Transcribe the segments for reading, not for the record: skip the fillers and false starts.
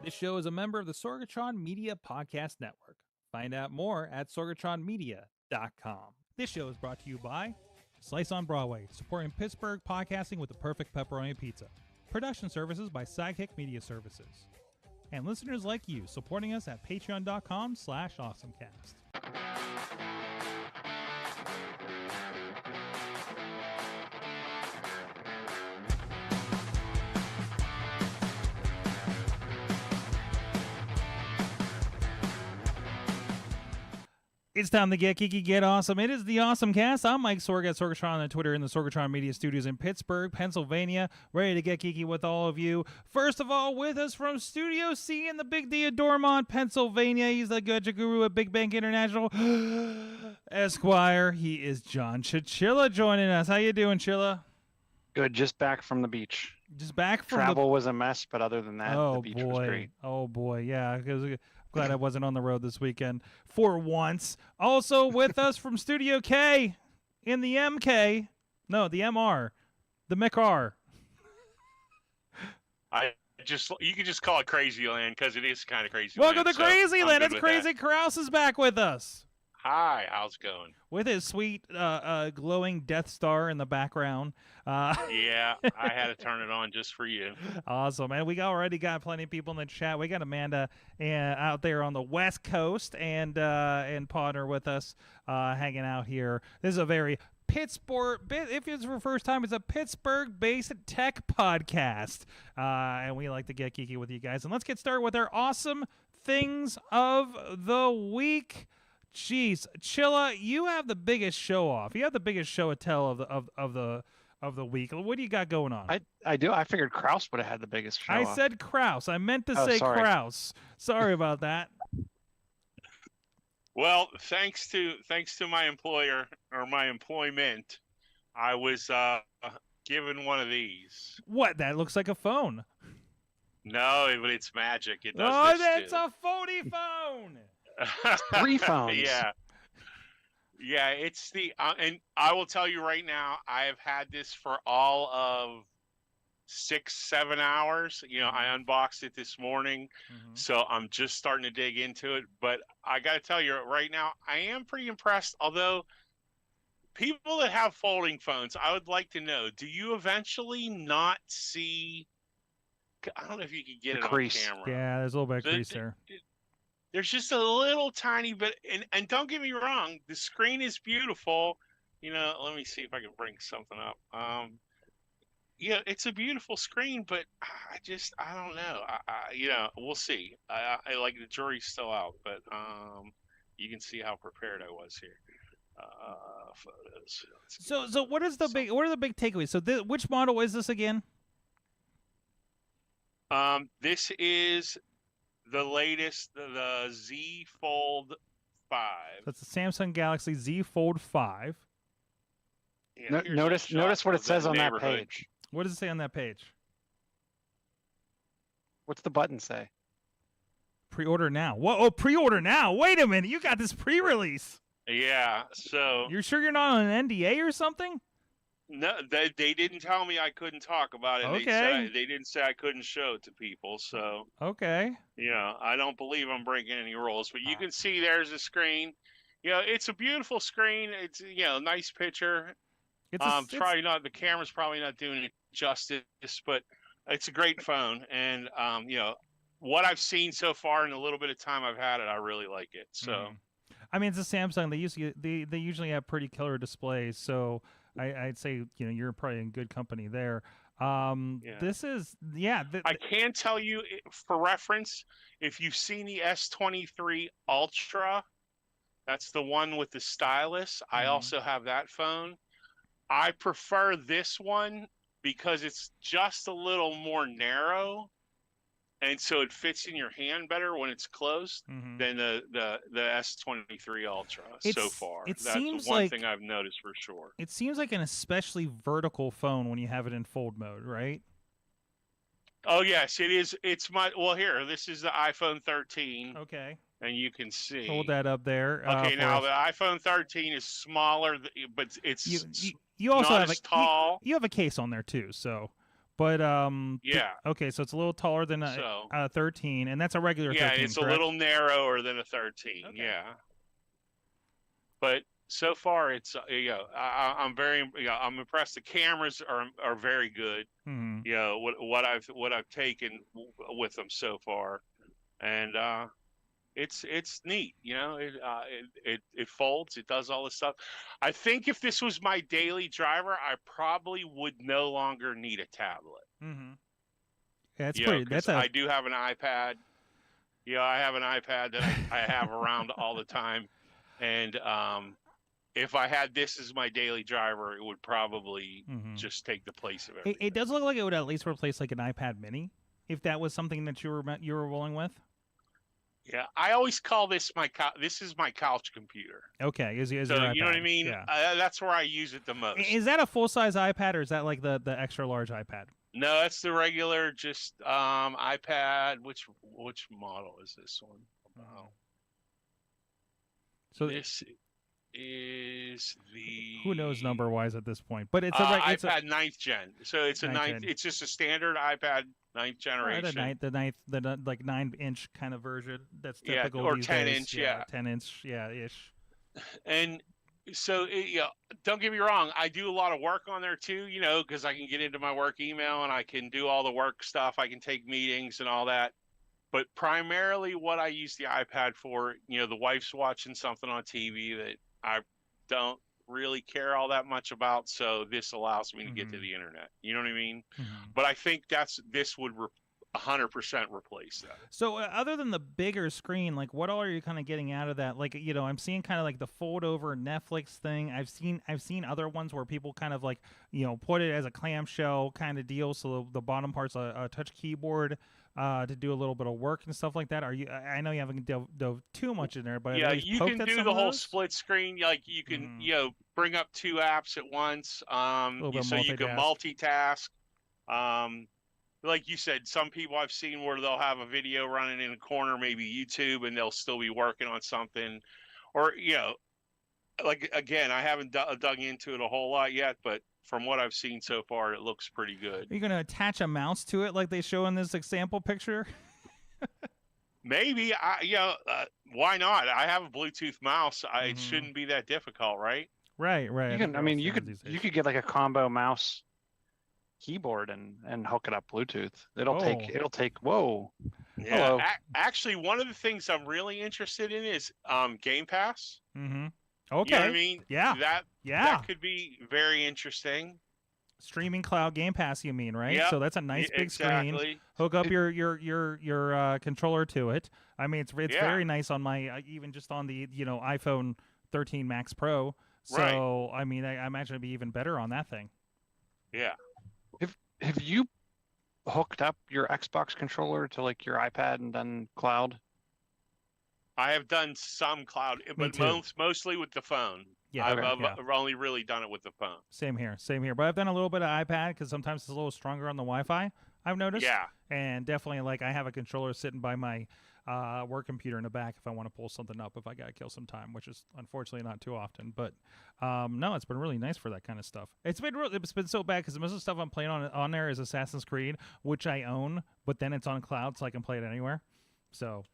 This show is a member of the Sorgatron Media Podcast Network. Find out more at sorgatronmedia.com. This show is brought to you by Slice on Broadway, supporting Pittsburgh podcasting with the perfect pepperoni pizza. Production services by Sidekick Media Services. And listeners like you, supporting us at patreon.com/AwesomeCast. It's time to get geeky, get awesome. It is the AwesomeCast. I'm Mike Sorg at Sorgatron on Twitter in the Sorgatron Media Studios in Pittsburgh, Pennsylvania. Ready to get geeky with all of you. First of all, with us from Studio C in the Big D of Dormont, Pennsylvania. He's the Gudja Guru at Big Bank International, Esquire. He is John Chichilla joining us. How you doing, Chilla? Good. Just back from the beach. Just back from travel was a mess, but other than that, the beach was great. Oh boy, yeah. I'm glad I wasn't on the road this weekend for once. Also with us from Studio K in the MK, the MR, the McR. You can just call it Crazy Land because it is kind of crazy. Welcome land, to Crazy Land. It's Crazy that. Kraus is back with us. Hi, how's it going? With his sweet glowing Death Star in the background. Yeah, I had to turn it on just for you. Awesome, man. We already got plenty of people in the chat. We got Amanda out there on the West Coast and Potter with us hanging out here. This is a very Pittsburgh, if it's for first time, it's a Pittsburgh-based tech podcast. And we like to get geeky with you guys. And let's get started with our awesome things of the week. Jeez, Chilla, you have the biggest show off. You have the biggest show and tell of the week. What do you got going on? I do. I figured Kraus would have had the biggest show. I said Kraus. I meant to say sorry. Kraus. Sorry about that. Well, thanks to my employer or my employment, I was given one of these. What? That looks like a phone. No, but it's magic. It does. Oh, that's a phony phone. 3 phones. Yeah, it's the and I will tell you right now, I have had this for all of 6-7 hours. I unboxed it this morning, so I'm just starting to dig into it. But I got to tell you right now, I am pretty impressed. Although people that have folding phones, I would like to know: do you eventually not see? I don't know if you could get the it crease. on camera. Yeah, there's a little bit of crease there. There's just a little tiny bit, and don't get me wrong, the screen is beautiful. Let me see if I can bring something up. It's a beautiful screen, but I don't know. We'll see. I like the jury's still out, but you can see how prepared I was here. Photos. So what are the big takeaways? So which model is this again? This is the latest, the Z Fold 5. That's the Samsung Galaxy Z Fold 5. Yeah, notice what it says on that page. What does it say on that page? What's the button say? Pre-order now. What? Oh, pre-order now. Wait a minute. You got this pre-release. Yeah, so... You're sure you're not on an NDA or something? No, they didn't tell me I couldn't talk about it. Okay. They didn't say I couldn't show it to people, so... Okay. I don't believe I'm breaking any rules, but you can see there's a screen. It's a beautiful screen. It's, nice picture. The camera's probably not doing it justice, but it's a great phone. And, what I've seen so far in the little bit of time I've had it, I really like it. So, I mean, it's a Samsung. They usually have pretty killer displays. So I'd say, you're probably in good company there. This is, I can tell you for reference, if you've seen the S23 Ultra, that's the one with the stylus. I also have that phone. I prefer this one because it's just a little more narrow, and so it fits in your hand better when it's closed than the S23 Ultra so far. That's the one thing I've noticed for sure. It seems like an especially vertical phone when you have it in fold mode, right? Oh, yes, it is. Here, this is the iPhone 13. Okay. And you can see. Hold that up there. Okay, now the iPhone 13 is smaller, but it's you also not have as tall. You have a case on there too, so But yeah. Okay, so it's a little taller than a 13, and that's a regular 13. Yeah, it's correct? a little narrower than a 13. Okay. Yeah. But so far, it's I'm very I'm impressed. The cameras are very good. Mm-hmm. You know what I've taken with them so far, and it's neat. You know, it folds, it does all this stuff. I think if this was my daily driver, I probably would no longer need a tablet. Mm-hmm. Yeah, that's pretty. I do have an iPad. Yeah, I have an iPad that I have around all the time, and if I had this as my daily driver, it would probably just take the place of everything. It does look like it would at least replace like an iPad Mini, if that was something that you were willing with. Yeah, I always call this this is my couch computer. Okay, is so your you iPad. know what I mean? Yeah. That's where I use it the most. Is that a full size iPad, or is that like the extra large iPad? No, that's the regular, just iPad. Which model is this one? Wow. So this is the who knows number wise at this point, but it's iPad 9th gen. So it's a 9th. It's just a standard iPad 9th generation. The 9-inch kind of version. That's typical. Or these 10 days. inch. Yeah, 10-inch. Yeah, ish. And so don't get me wrong. I do a lot of work on there too. You know, because I can get into my work email and I can do all the work stuff. I can take meetings and all that. But primarily, what I use the iPad for, the wife's watching something on TV that I don't really care all that much about, so this allows me to get to the internet. You know what I mean? But I think this would 100% replace that. So other than the bigger screen, like what all are you kind of getting out of that? Like, I'm seeing kind of like the fold over Netflix thing. I've seen other ones where people kind of like, put it as a clamshell kind of deal, so the bottom part's a touch keyboard to do a little bit of work and stuff like that. I know you haven't dove too much in there, but yeah, you can do the whole split screen. Like you can, bring up 2 apps at once, so you can multitask. Like you said, some people I've seen where they'll have a video running in a corner, maybe YouTube, and they'll still be working on something, or like again, I haven't dug into it a whole lot yet, but from what I've seen so far, it looks pretty good. Are you going to attach a mouse to it like they show in this example picture? Maybe. Why not? I have a Bluetooth mouse. It shouldn't be that difficult, right? Right. You could get like a combo mouse keyboard and hook it up Bluetooth. It'll take. Whoa. Yeah. Hello. Actually, one of the things I'm really interested in is Game Pass. Okay. You know what I mean? Yeah. That could be very interesting. Streaming cloud Game Pass, you mean, right? Yep. So that's a nice big screen. Hook up your controller to it. I mean, it's very nice on my even just on the iPhone 13 Max Pro. So right. I mean, I imagine it'd be even better on that thing. Yeah. Have you hooked up your Xbox controller to like your iPad and done cloud? I have done some cloud, but mostly with the phone. Yeah, I've only really done it with the phone. Same here. But I've done a little bit of iPad because sometimes it's a little stronger on the Wi-Fi, I've noticed. Yeah. And definitely, like, I have a controller sitting by my work computer in the back if I want to pull something up, if I got to kill some time, which is unfortunately not too often. But no, it's been really nice for that kind of stuff. It's been so bad because most of the stuff I'm playing on there is Assassin's Creed, which I own, but then it's on cloud, so I can play it anywhere. So,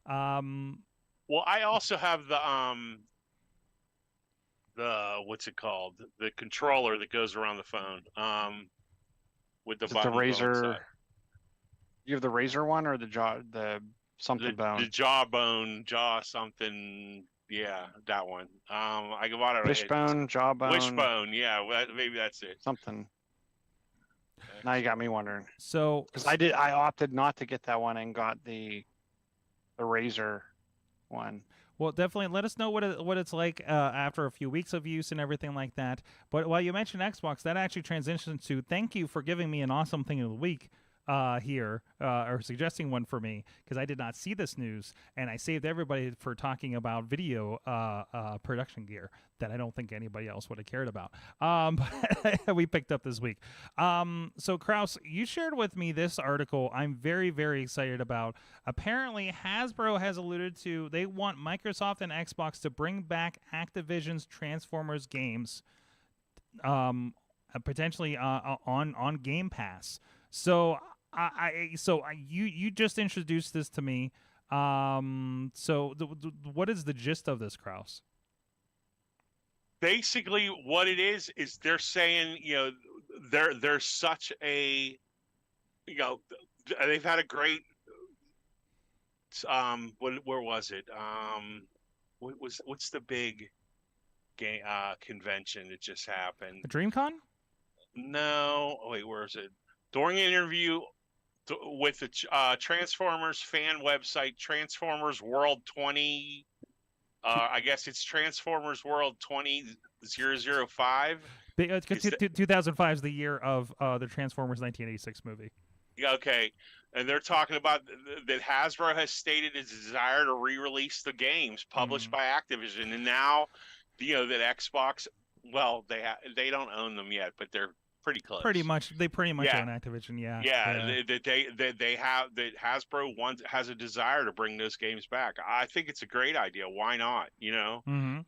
well, I also have the what's it called? The controller that goes around the phone. With the Razer. You have the Razer one or the something bone? The jaw something. Yeah, that one. I bought it. Wishbone, jawbone. Wishbone. Yeah, maybe that's it. Something. Now you got me wondering. So, because I opted not to get that one and got the Razer one. Well, definitely let us know what it's like after a few weeks of use and everything like that. But while you mentioned Xbox, that actually transitions to thank you for giving me an awesome thing of the week here, or suggesting one for me, because I did not see this news, and I saved everybody for talking about video production gear that I don't think anybody else would have cared about. But we picked up this week. So Kraus, you shared with me this article I'm very, very excited about. Apparently, Hasbro has alluded to they want Microsoft and Xbox to bring back Activision's Transformers games. potentially on Game Pass. So you just introduced this to me. So what is the gist of this, Kraus? Basically, what it is they're saying, there's such a, they've had a great, where was it? What's the big game convention that just happened? DreamCon? No, wait, where is it? During an interview with the Transformers fan website, Transformers World 20. I guess it's Transformers World 20005. 2005 is the year of the Transformers 1986 movie. Yeah, okay. And they're talking about that Hasbro has stated its desire to re-release the games published by Activision, and now, that Xbox. Well, they don't own them yet, but they're pretty close. They pretty much own Activision. Yeah. They have that Hasbro has a desire to bring those games back. I think it's a great idea. Why not? I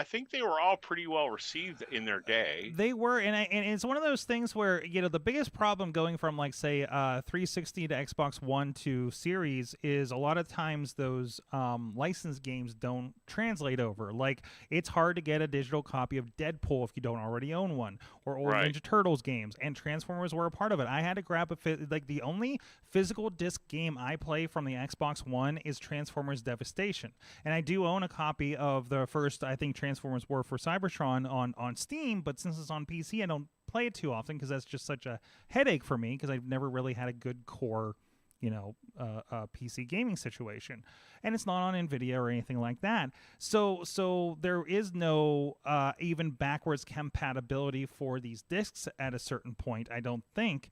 think they were all pretty well received in their day. They were, and it's one of those things where the biggest problem going from like say 360 to Xbox One to Series is a lot of times those licensed games don't translate over. Like it's hard to get a digital copy of Deadpool if you don't already own one. Or old Ninja Turtles games, and Transformers were a part of it. I had to grab the only physical disc game I play from the Xbox One is Transformers Devastation, and I do own a copy of the first, I think, Transformers War for Cybertron on Steam, but since it's on PC, I don't play it too often because that's just such a headache for me because I've never really had a good core PC gaming situation, and it's not on NVIDIA or anything like that. So there is no even backwards compatibility for these discs at a certain point, I don't think.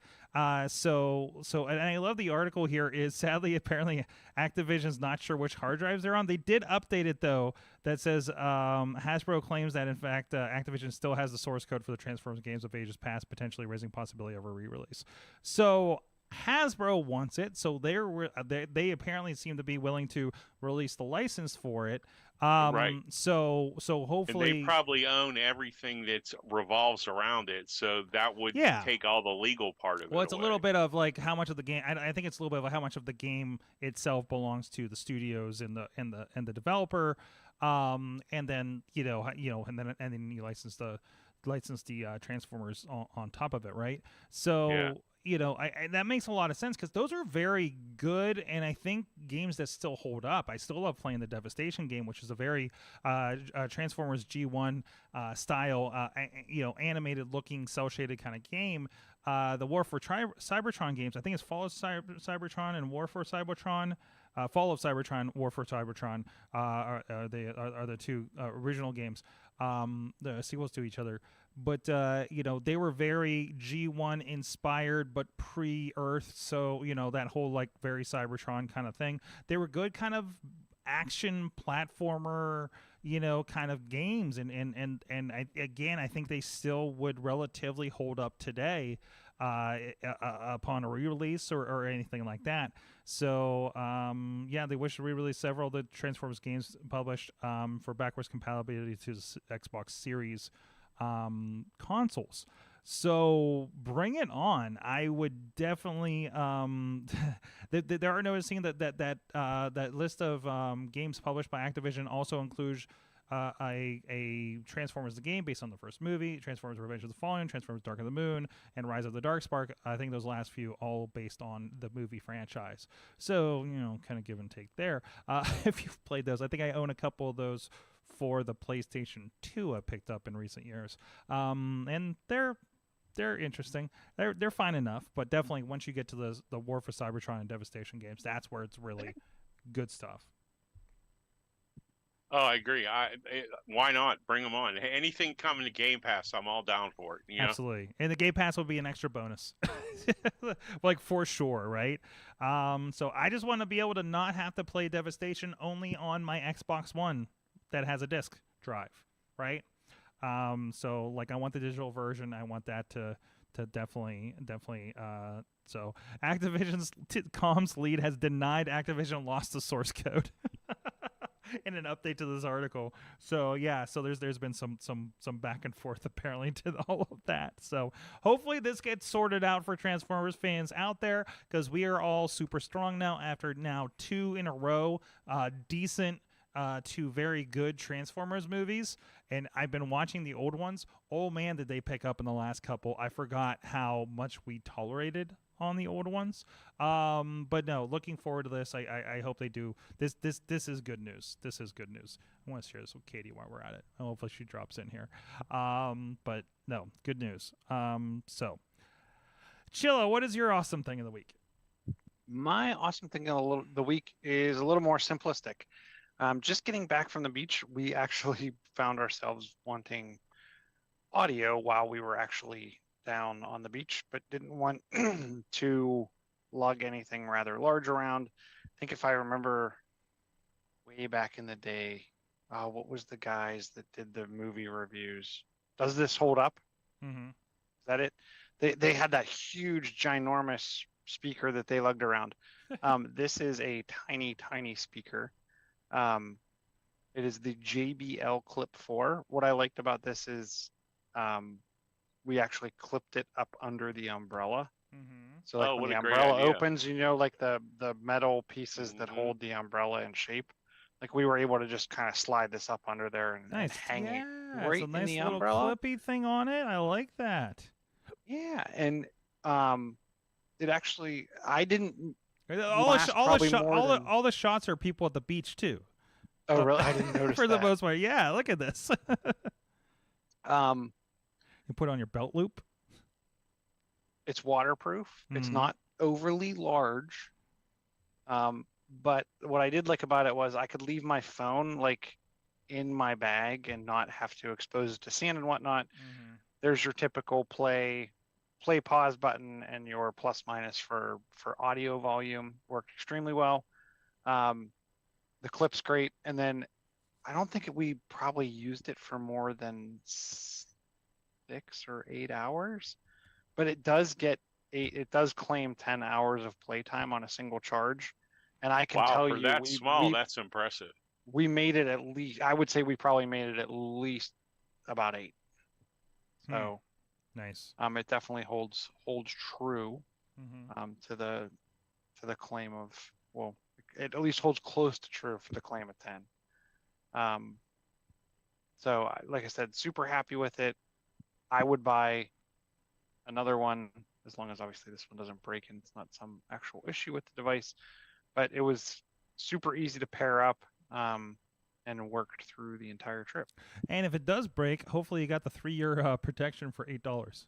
So and I love the article here is sadly apparently Activision's not sure which hard drives they're on. They did update it though that says Hasbro claims that in fact Activision still has the source code for the Transformers games of ages past, potentially raising possibility of a re-release. So Hasbro wants it, so they apparently seem to be willing to release the license for it. Right. So hopefully, and they probably own everything that revolves around it, so that would take all the legal part of it. Well, it's away. A little bit of like how much of the game. I think it's a little bit of how much of the game itself belongs to the studios and the developer, and then and then you license the Transformers on top of it, right? So. Yeah. That makes a lot of sense because those are very good, and I think games that still hold up. I still love playing the Devastation game, which is a very Transformers G1 style, animated-looking, cel-shaded kind of game. The War for Cybertron games, I think it's Fall of Cybertron and War for Cybertron. Fall of Cybertron, War for Cybertron are the two original games, the sequels to each other. But, they were very G1 inspired, but pre-Earth. So, that whole like very Cybertron kind of thing. They were good kind of action platformer, kind of games. And I think they still would relatively hold up today upon a re-release or anything like that. So, they wish to re-release several of the Transformers games published for backwards compatibility to the Xbox Series consoles. So bring it on. I would definitely they are noticing that list of games published by Activision also includes a Transformers the game based on the first movie, Transformers Revenge of the Fallen, Transformers Dark of the Moon, and Rise of the Darkspark. I think those last few all based on the movie franchise. So, kind of give and take there. If you've played those, I think I own a couple of those for the PlayStation 2 I picked up in recent years. And they're interesting. They're fine enough, but definitely once you get to the War for Cybertron and Devastation games, that's where it's really good stuff. Oh, I agree. Why not? Bring them on. Anything coming to Game Pass, I'm all down for it. Absolutely. And the Game Pass will be an extra bonus. Like, for sure, right? So I just want to be able to not have to play Devastation only on my Xbox One that has a disc drive, right? So, like, I want the digital version. I want that to definitely. So Activision's comms lead has denied Activision lost the source code. in an update to this article. So yeah, so there's been some back and forth apparently to all of that. So hopefully this gets sorted out for Transformers fans out there, because we are all super strong now after 2 in a row decent to very good Transformers movies. And I've been watching the old ones. Oh man, did they pick up in the last couple. I forgot how much we tolerated on the old ones. But no, looking forward to this. I hope they do. This is good news. This is good news. I want to share this with Katie while we're at it. Hopefully she drops in here. But no, good news. So Chilla, what is your awesome thing of the week? My awesome thing of the week is a little more simplistic. Just getting back from the beach, we actually found ourselves wanting audio while we were actually down on the beach, but didn't want to lug anything rather large around. I think if I remember way back in the day, what was the guys that did the movie reviews? Does this hold up? Mm-hmm. Is that it? They had that huge, ginormous speaker that they lugged around. This is a tiny speaker. It is the JBL Clip 4. What I liked about this is we actually clipped it up under the umbrella. Mm-hmm. So like when the umbrella opens, like the metal pieces that hold the umbrella in shape, like we were able to just kind of slide this up under there and hang it right it's a nice in the little umbrella. Clippy thing on it. I like that. Yeah, and it actually, I didn't. All the shots are people at the beach too. Oh, really? I didn't notice for the most part. Yeah, look at this. You put it on your belt loop. It's waterproof. Mm-hmm. It's not overly large. But what I did like about it was I could leave my phone like in my bag and not have to expose it to sand and whatnot. Mm-hmm. There's your typical play pause button, and your plus minus for audio volume worked extremely well. The clip's great, and then I don't think we probably used it for more than 6 or 8 hours, but it does claim 10 hours of playtime on a single charge, and I can tell you that small, that's impressive. We made it at least. I would say we probably made it at least about 8. So. Nice. It definitely holds true mm-hmm. To the claim of, well, it at least holds close to true for the claim of 10. So like I said, super happy with it. I would buy another one as long as obviously this one doesn't break and it's not some actual issue with the device. But it was super easy to pair up. And worked through the entire trip. And if it does break, hopefully you got the 3-year protection for $8.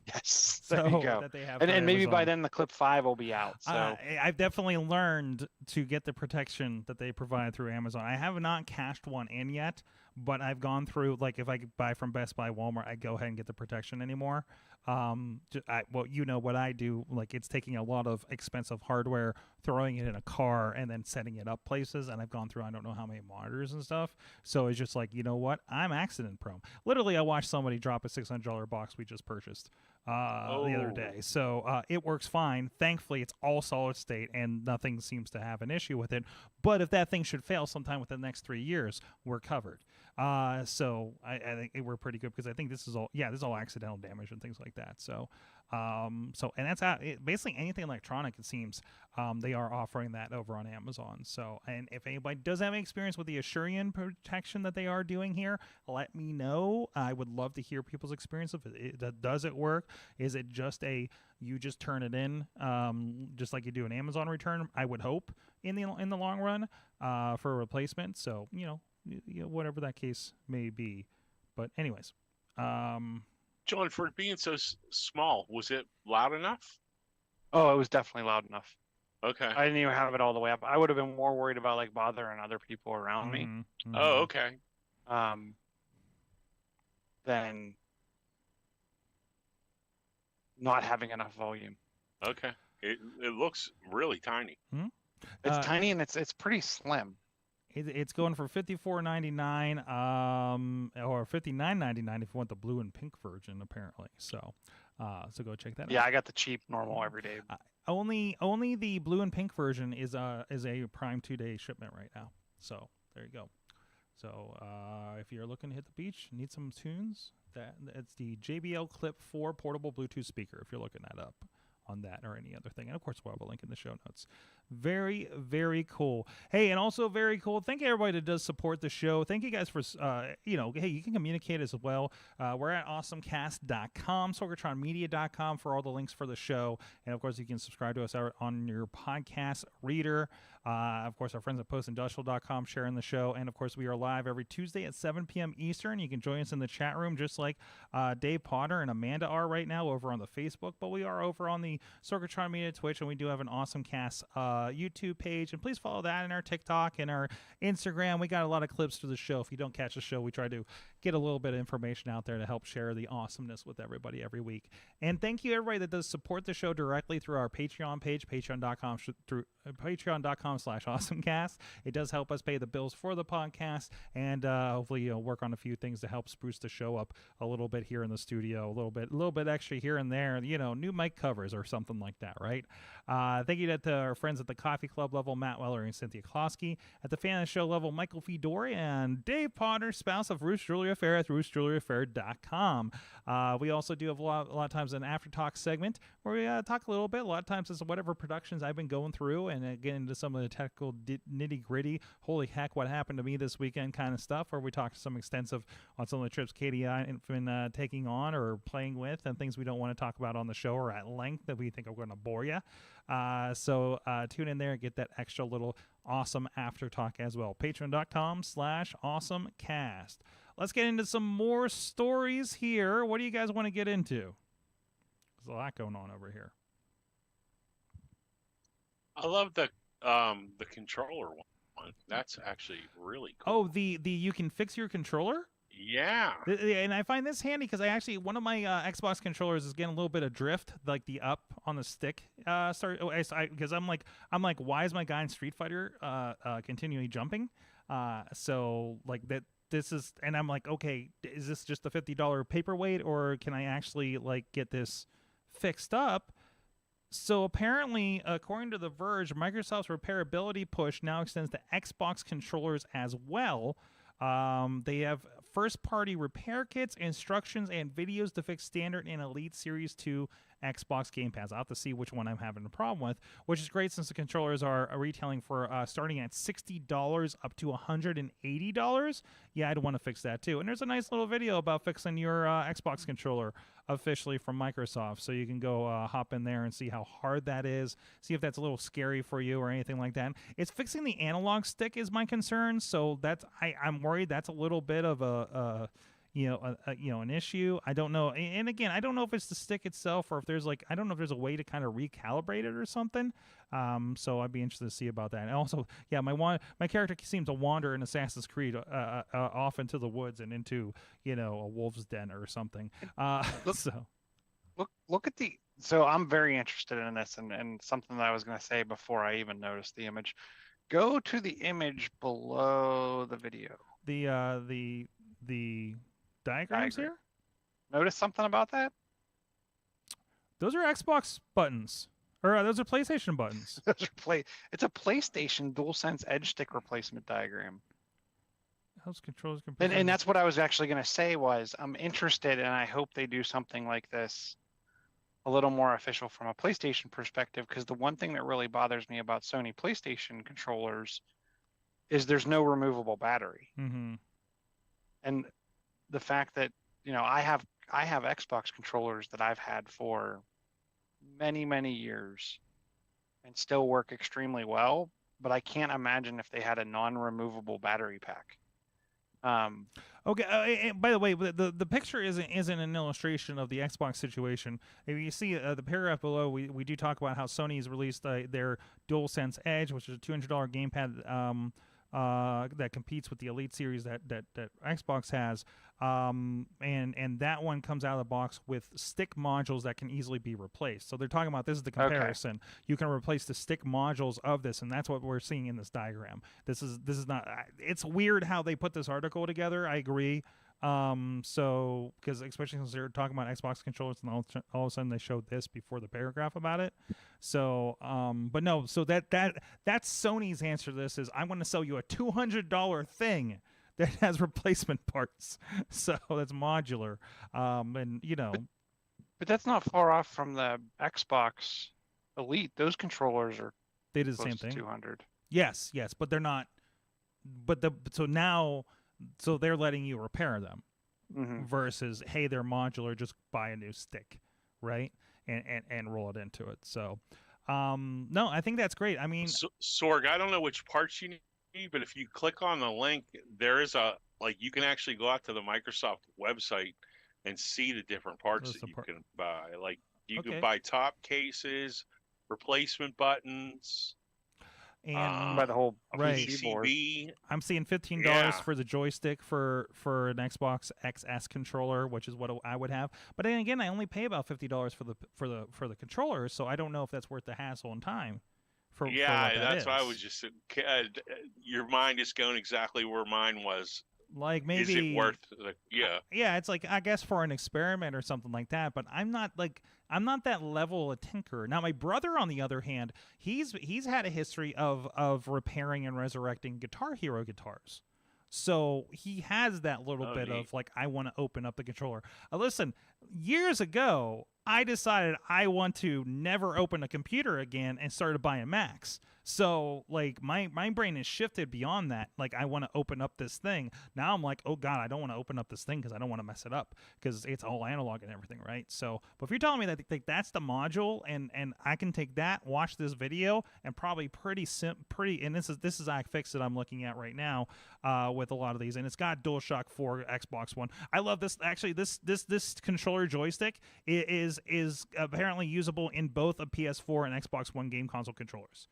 Yes, there you go. That they have and maybe by then the Clip 5 will be out. So I've definitely learned to get the protection that they provide through Amazon. I have not cashed one in yet, but I've gone through, like if I buy from Best Buy, Walmart, I go ahead and get the protection anymore. Well, you know what I do, like it's taking a lot of expensive hardware, throwing it in a car, and then setting it up places, and I've gone through I don't know how many monitors and stuff. So it's just like, you know what, I'm accident prone. Literally, I watched somebody drop a $600 box we just purchased the other day. So it works fine. Thankfully, it's all solid state, and nothing seems to have an issue with it. But if that thing should fail sometime within the next 3 years, we're covered. So I think we're pretty good, because I think this is all accidental damage and things like that. So and that's basically anything electronic, it seems, they are offering that over on Amazon. So, and if anybody does have any experience with the Assurian protection that they are doing here, let me know. I would love to hear people's experience of it. Does it work? Is it just you just turn it in, just like you do an Amazon return? I would hope in the long run for a replacement. So whatever that case may be. But anyways, John, for it being so small, was it loud enough? Oh, it was definitely loud enough. Okay. I didn't even have it all the way up. I would have been more worried about like bothering other people around me. Mm-hmm. Oh, okay. Than not having enough volume. Okay. It looks really tiny. Mm-hmm. It's tiny, and it's pretty slim. It's going for $54.99, or $59.99 if you want the blue and pink version, apparently. So go check that out. Yeah, I got the cheap normal everyday. Only the blue and pink version is a Prime 2-day shipment right now. So there you go. So if you're looking to hit the beach, need some tunes, it's the JBL Clip 4 portable Bluetooth speaker if you're looking that up on that or any other thing. And of course, we'll have a link in the show notes. Very, very cool. Hey, and also very cool. Thank you everybody that does support the show. Thank you guys for, hey, you can communicate as well. We're at AwesomeCast.com, SorgatronMedia.com for all the links for the show. And of course, you can subscribe to us on your podcast reader. Of course, our friends at PostIndustrial.com sharing the show. And of course, we are live every Tuesday at 7 p.m. Eastern. You can join us in the chat room just like Dave Potter and Amanda are right now over on the Facebook. But we are over on the Sorgatron Media Twitch, and we do have an AwesomeCast YouTube page. And please follow that in our TikTok and our Instagram. We got a lot of clips to the show. If you don't catch the show, we try to get a little bit of information out there to help share the awesomeness with everybody every week. And thank you everybody that does support the show directly through our Patreon page, patreon.com/awesomecast. It does help us pay the bills for the podcast, and hopefully work on a few things to help spruce the show up a little bit here in the studio, a little bit extra here and there, new mic covers or something like that, right? Thank you to our friends at the Coffee Club level, Matt Weller and Cynthia Klosky. At the Fan of the Show level, Michael Fedori and Dave Potter, spouse of Ruth's Jewelry Affair at Ruth'sJewelryAffair.com. We also do have a lot of times an after talk segment where we talk a little bit. A lot of times it's whatever productions I've been going through and get into some of the technical nitty gritty. Holy heck, what happened to me this weekend kind of stuff, where we talk some extensive on some of the trips Katie and I have been taking on or playing with, and things we don't want to talk about on the show or at length that we think are going to bore you. So tune in there and get that extra little awesome after talk as well. Patreon.com/AwesomeCast. Let's get into some more stories here. What do you guys want to get into? There's a lot going on over here. I love the controller one. That's actually really cool. Oh, the you can fix your controller? Yeah. And I find this handy because one of my Xbox controllers is getting a little bit of drift, like the up on the stick. Because I'm like, why is my guy in Street Fighter continually jumping? So like that. This is, and I'm like, okay, is this just a $50 paperweight, or can I actually like get this fixed up? So apparently, according to The Verge, Microsoft's repairability push now extends to Xbox controllers as well. They have first-party repair kits, instructions, and videos to fix standard and Elite Series 2 Xbox Game Pads. I'll have to see which one I'm having a problem with, which is great since the controllers are retailing for starting at $60 up to $180. Yeah, I'd want to fix that too. And there's a nice little video about fixing your Xbox controller officially from Microsoft, so you can go hop in there and see how hard that is, see if that's a little scary for you or anything like that. It's fixing the analog stick is my concern, so that's I'm worried that's a little bit of an issue. I don't know, and again, I don't know if it's the stick itself or if there's I don't know if there's a way to kind of recalibrate it or something. So I'd be interested to see about that. And also, yeah, my character seems to wander in Assassin's Creed off into the woods and into a wolf's den or something. Look at the. So I'm very interested in this, and something that I was going to say before I even noticed the image. Go to the image below the video. The diagrams here? Notice something about that? Those are Xbox buttons. Or those are PlayStation buttons. It's a PlayStation DualSense Edge stick replacement diagram. Those controls and that's what I was actually going to say was I'm interested, and I hope they do something like this a little more official from a PlayStation perspective, because the one thing that really bothers me about Sony PlayStation controllers is there's no removable battery. Mm-hmm. And the fact that I have Xbox controllers that I've had for many years and still work extremely well, but I can't imagine if they had a non-removable battery pack. Okay. By the way, the picture isn't an illustration of the Xbox situation. If you see the paragraph below, we do talk about how Sony's released their DualSense Edge, which is a $200 gamepad that competes with the Elite Series that Xbox has, and that one comes out of the box with stick modules that can easily be replaced. So they're talking about, this is the comparison. Okay. You can replace the stick modules of this, and that's what we're seeing in this diagram. This is not. It's weird how they put this article together. I agree. So, because especially since they're talking about Xbox controllers, and all of a sudden they showed this before the paragraph about it. So, but no, so that's Sony's answer to this is I'm going to sell you a $200 thing that has replacement parts. So that's modular. And but that's not far off from the Xbox Elite. Those controllers are they did the same thing. 200. Yes, but they're not. But so they're letting you repair them versus, hey, they're modular, just buy a new stick, right? And roll it into it. So, no, I think that's great. I mean, Sorg, I don't know which parts you need, but if you click on the link, there is you can actually go out to the Microsoft website and see the different parts that you can buy. Like you can buy top cases, replacement buttons. And by the whole PCB. I'm seeing $15 for the joystick for an Xbox XS controller, which is what I would have. But then again, I only pay about $50 for the controller, so I don't know if that's worth the hassle and time. That's why I was just. Your mind is going exactly where mine was. Like maybe is it worth yeah, it's like I guess for an experiment or something like that, but I'm not that level of tinker. Now my brother, on the other hand, he's had a history of repairing and resurrecting Guitar Hero guitars. So he has that little bit of like, I want to open up the controller. Listen, years ago, I decided I want to never open a computer again and started buying Macs. So, like, my brain has shifted beyond that. Like, I want to open up this thing. Now I'm like, oh, God, I don't want to open up this thing because I don't want to mess it up because it's all analog and everything, right? So, but if you're telling me that that's the module and I can take that, watch this video, and probably and this is iFixit I'm looking at right now with a lot of these, and it's got DualShock 4, Xbox One. I love this. Actually, this controller joystick is apparently usable in both a PS4 and Xbox One game console controllers.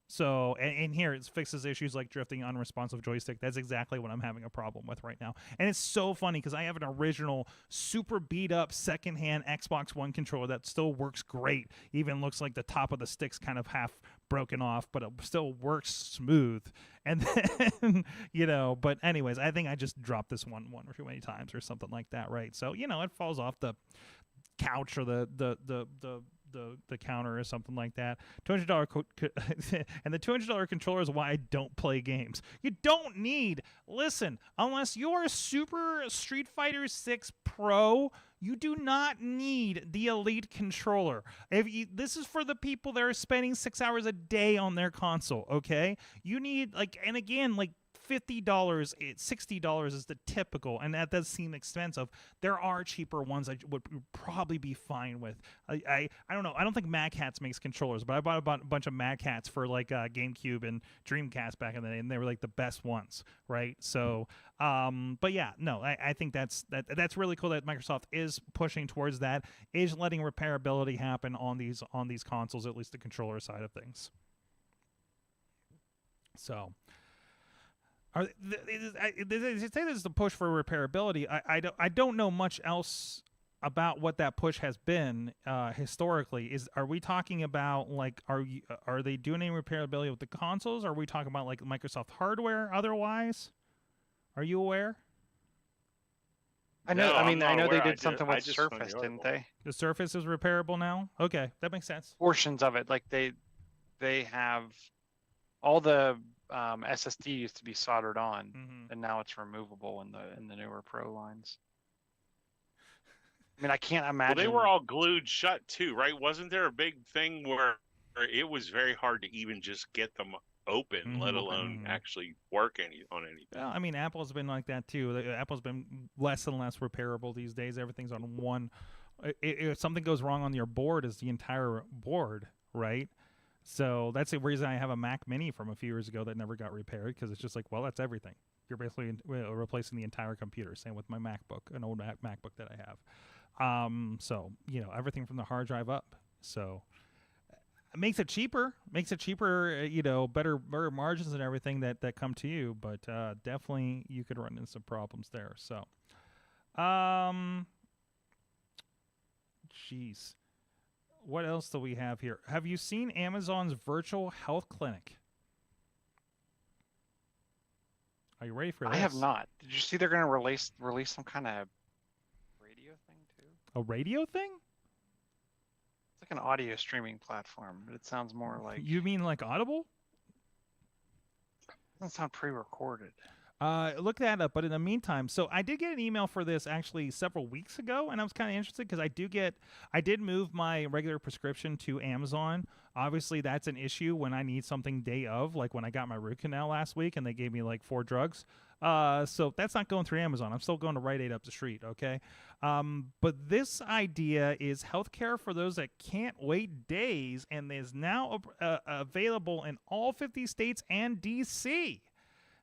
So, and here it fixes issues like drifting, unresponsive joystick. That's exactly what I'm having a problem with right now. And it's so funny because I have an original, super beat up secondhand Xbox One controller that still works great. Even looks like the top of the stick's kind of half broken off, but it still works smooth. And then, but anyways, I think I just dropped this one or too many times or something like that, right? So, it falls off the couch or the counter or something like that. $200 and the $200 controller is why I don't play games. You don't need, listen, unless you're a Super Street Fighter 6 Pro, you do not need the Elite controller. This is for the people that are spending 6 hours a day on their console, okay? You need, and again, $50, $60 is the typical, and that does seem expensive. There are cheaper ones I would probably be fine with. I don't know. I don't think Mad Catz makes controllers, but I bought a bunch of Mad Catz for GameCube and Dreamcast back in the day, and they were the best ones, right? So, but yeah, no, I think that's really cool that Microsoft is pushing towards that, is letting repairability happen on these consoles, at least the controller side of things. So. They say this is the push for repairability. I don't know much else about what that push has been historically. Are we talking about are they doing any repairability with the consoles? Or are we talking about Microsoft hardware otherwise? Are you aware? I know. No, I know they did something with Surface, didn't they? The Surface is repairable now. Okay, that makes sense. Portions of it, they have all the SSD used to be soldered on, and now it's removable in the newer Pro lines. I mean, I can't imagine. Well, they were all glued shut too, right? Wasn't there a big thing where it was very hard to even just get them open, let alone actually work on anything? Well, I mean, Apple's been like that too. Apple's been less and less repairable these days. Everything's on one. If something goes wrong on your board, it's the entire board, right? So that's the reason I have a Mac Mini from a few years ago that never got repaired, because it's just well, that's everything. You're basically replacing the entire computer. Same with my MacBook, an old MacBook that I have. So, everything from the hard drive up. So it makes it cheaper, better margins and everything that come to you. But definitely you could run into some problems there. So, jeez. What else do we have here? Have you seen Amazon's virtual health clinic? Are you ready for this? I have not. Did you see they're going to release some kind of radio thing too? A radio thing? It's like an audio streaming platform, but it sounds more like... You mean like Audible? It doesn't sound pre-recorded. Look that up. But in the meantime, so I did get an email for this actually several weeks ago, and I was kind of interested because I did move my regular prescription to Amazon. Obviously, that's an issue when I need something day of, like when I got my root canal last week and they gave me like 4 drugs. So that's not going through Amazon. I'm still going to Rite Aid up the street, okay? But this idea is healthcare for those that can't wait days, and is now available in all 50 states and D.C.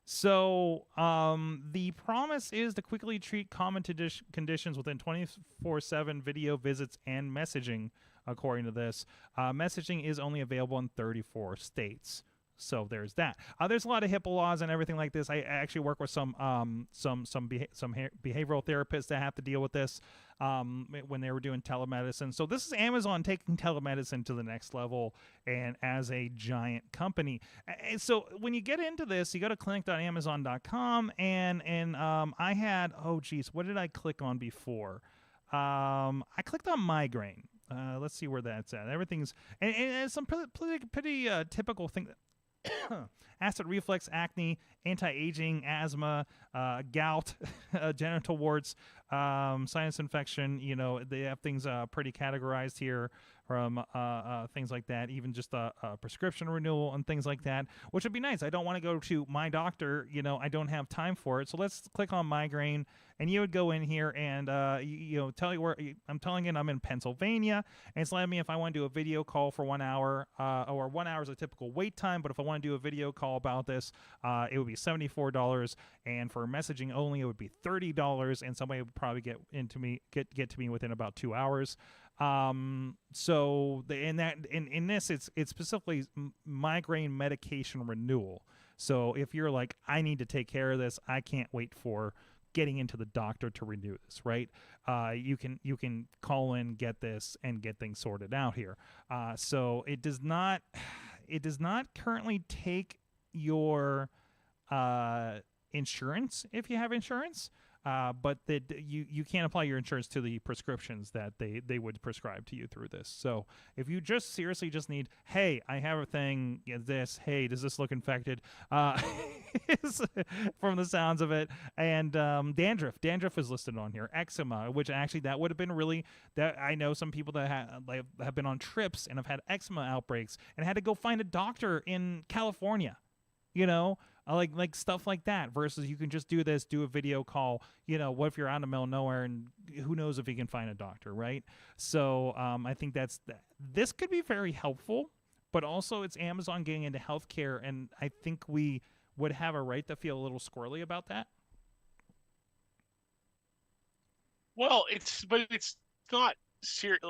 So the promise is to quickly treat common conditions within 24/7 video visits and messaging, according to this. Messaging is only available in 34 states. So there's that. There's a lot of HIPAA laws and everything like this. I actually work with some behavioral therapists that have to deal with this when they were doing telemedicine. So this is Amazon taking telemedicine to the next level, and as a giant company. And so when you get into this, you go to clinic.amazon.com, and I had, what did I click on before? I clicked on migraine. Let's see where that's at. Everything's and some pretty typical thing. Acid reflux, acne, anti-aging, asthma, gout, genital warts, sinus infection. You know, they have things pretty categorized here from things like that, even just a prescription renewal and things like that, which would be nice. I don't want to go to my doctor. You know, I don't have time for it. So let's click on migraine, and you would go in here and, tell you where I'm telling it I'm in Pennsylvania, and it's letting me if I want to do a video call for 1 hour, or 1 hour is a typical wait time. But if I want to do a video call about this, it would be $74, and for messaging only, it would be $30, and somebody would probably get to me within about 2 hours. So in this, it's specifically migraine medication renewal. So if you're like, I need to take care of this, I can't wait for getting into the doctor to renew this, right? You can call in, get this, and get things sorted out here. So it does not currently take your insurance if you have insurance. But that you can't apply your insurance to the prescriptions that they would prescribe to you through this. So if you just seriously just need, hey, I have a thing, this, hey, does this look infected? From the sounds of it. And dandruff is listed on here. Eczema, which actually that would have been really, that I know some people that have been on trips and have had eczema outbreaks and had to go find a doctor in California, you know? Like stuff like that, versus you can just do a video call. You know, what if you're out in the middle of nowhere and who knows if you can find a doctor, right? So I think this could be very helpful, but also it's Amazon getting into healthcare, and I think we would have a right to feel a little squirrely about that. Well, it's not serious.